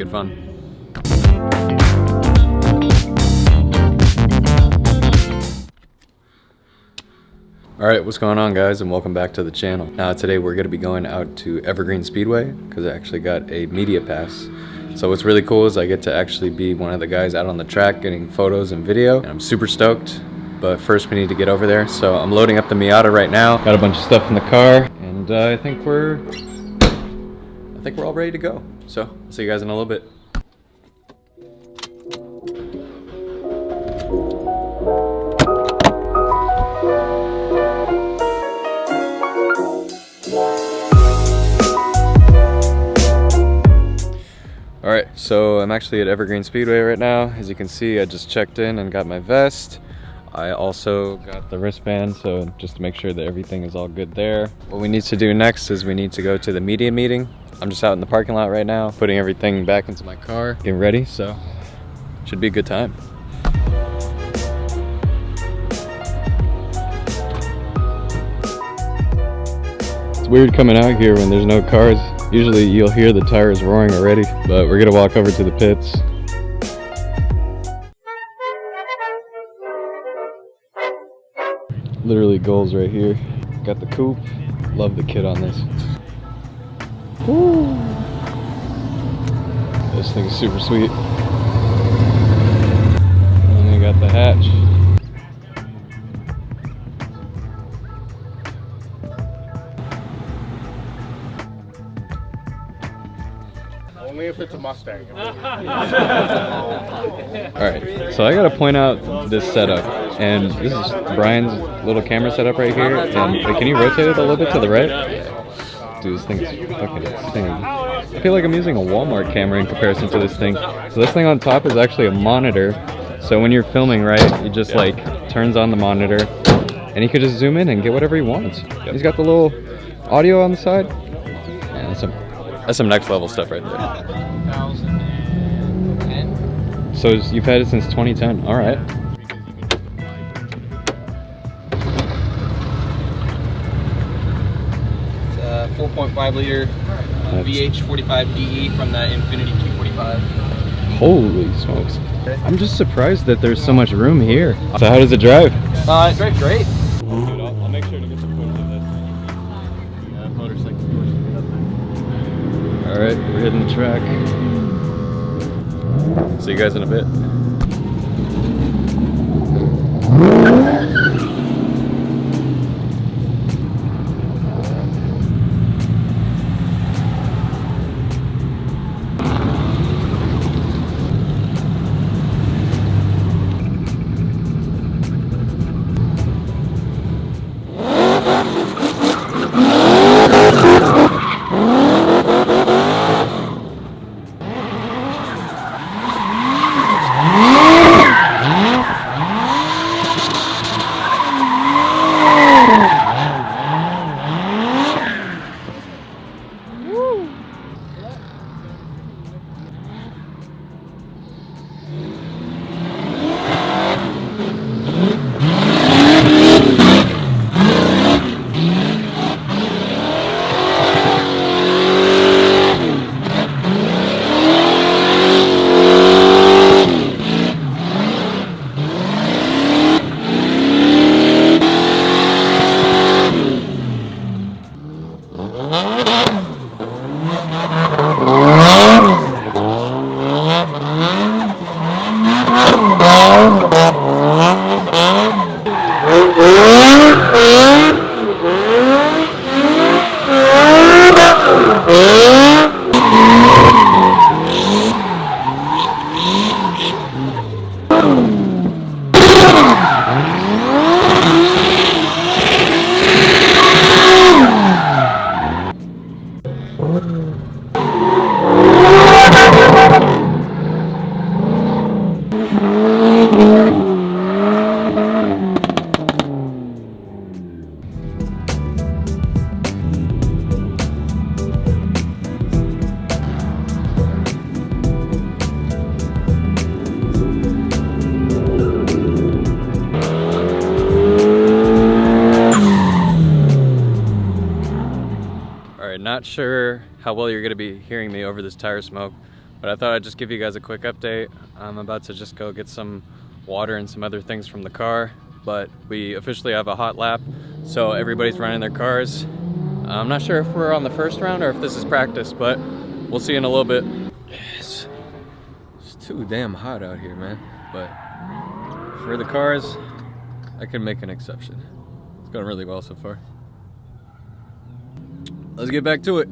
good fun. Alright, what's going on guys, and welcome back to the channel. Now today we're going to be going out to Evergreen Speedway because I actually got a media pass. So what's really cool is I get to actually be one of the guys out on the track getting photos and video, and I'm super stoked. But first we need to get over there, so I'm loading up the Miata right now. Got a bunch of stuff in the car, and I think we're all ready to go. So I'll see you guys in a little bit. Alright, so I'm actually at Evergreen Speedway right now. As you can see, I just checked in and got my vest. I also got the wristband, so just to make sure that everything is all good there. What we need to do next is we need to go to the media meeting. I'm just out in the parking lot right now, putting everything back into my car, getting ready, so should be a good time. It's weird coming out here when there's no cars. Usually you'll hear the tires roaring already, but we're gonna walk over to the pits. Literally goals right here. Got the coupe. Love the kit on this. Woo! This thing is super sweet. And then got the hatch. Only if it's a Mustang. Alright, so I gotta point out this setup, and this is Brian's little camera setup right here, and can you rotate it a little bit to the right? Dude, this thing is fucking insane. I feel like I'm using a Walmart camera in comparison to this thing. So this thing on top is actually a monitor, so when you're filming, right, it just like turns on the monitor, and he could just zoom in and get whatever he wants. He's got the little audio on the side, and that's some next level stuff right there. 2010. So you've had it since 2010. All right. It's a 4.5 liter VH 45 DE from the Infinity Q45. Holy smokes! I'm just surprised that there's so much room here. So how does it drive? It drives great. Dude, I'll make sure to get some footage of this. Yeah, motorcycle. Alright, we're hitting the track. See you guys in a bit. Not sure how well you're going to be hearing me over this tire smoke, but I thought I'd just give you guys a quick update. I'm about to just go get some water and some other things from the car, but we officially have a hot lap, so everybody's running their cars. I'm not sure if we're on the first round or if this is practice, but we'll see in a little bit. It's too damn hot out here, man, but for the cars, I can make an exception. It's going really well so far. Let's get back to it.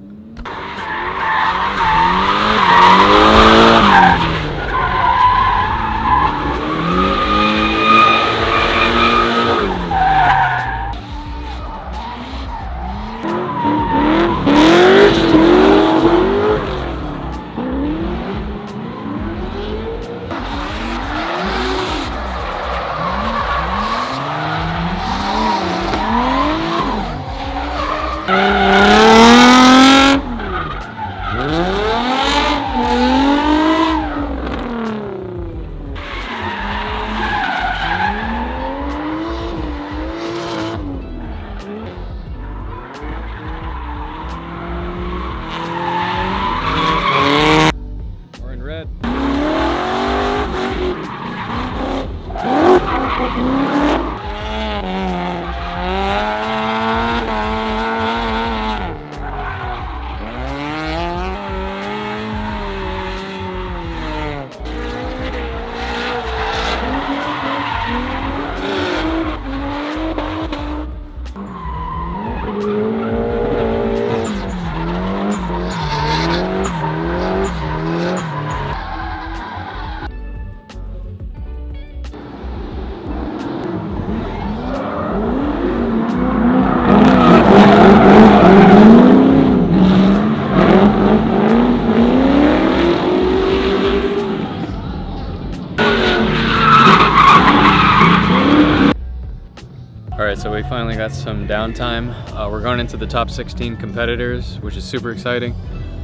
Alright, so we finally got some downtime. We're going into the top 16 competitors, which is super exciting.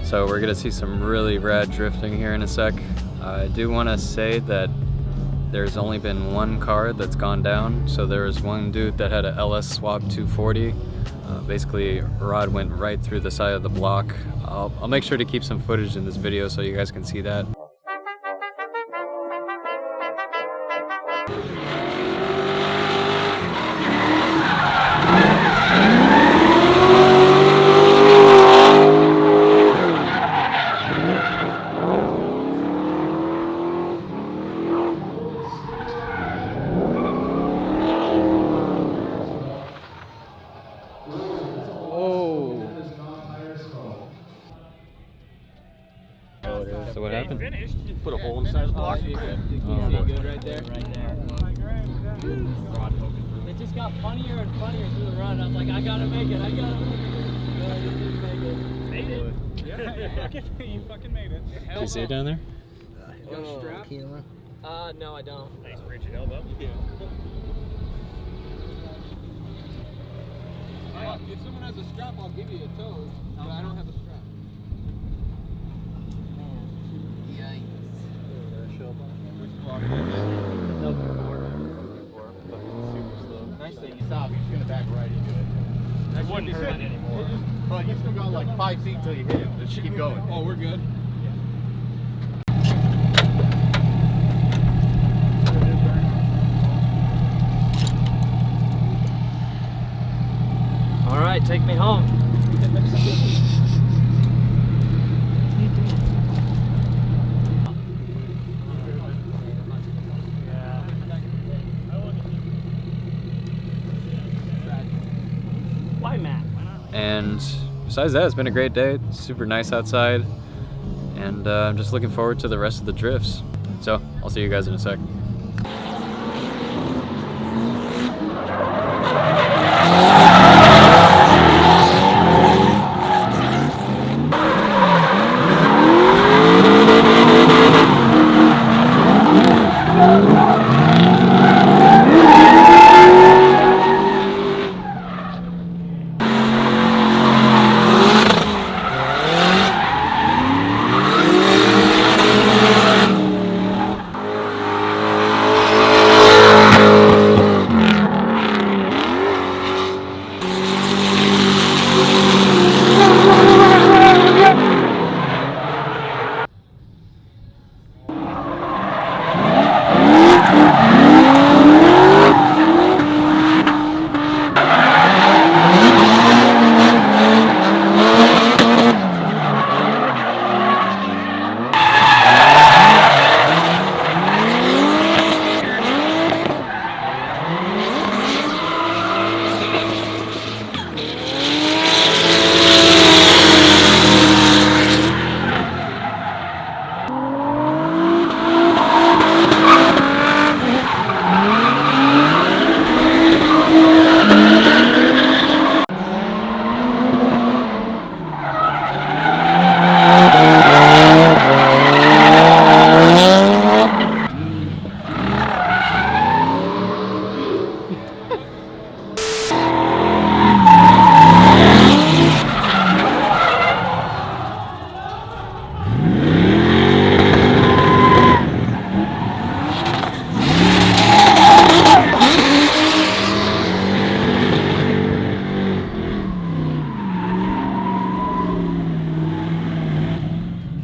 So we're gonna see some really rad drifting here in a sec. I do want to say that there's only been one car that's gone down. So there was one dude that had a LS Swap 240. Basically, a rod went right through the side of the block. I'll make sure to keep some footage in this video so you guys can see that. So what happened? Put a hole inside the block. Good right there. Right there. It just got funnier and funnier through the run. I was like, I gotta make it. I gotta make it. No, you didn't make it. Made it. Yeah, you fucking made it. Do you see it down there? No, I don't. Nice rigid elbow. Yeah. If someone has a strap, I'll give you a toe, but I don't have a strap. Nice thing you stop, you're just gonna back right into it. That wouldn't hurt anymore. But you still got like 5 feet till you hit it. Let's keep going. Oh, we're good. All right, take me home. Why, Matt? And besides that, it's been a great day. It's super nice outside, and I'm just looking forward to the rest of the drifts. So I'll see you guys in a sec.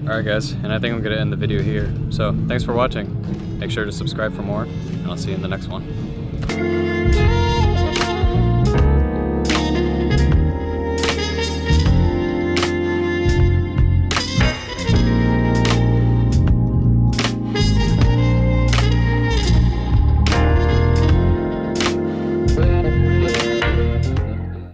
Alright guys, and I think I'm gonna end the video here. So thanks for watching. Make sure to subscribe for more, and I'll see you in the next one.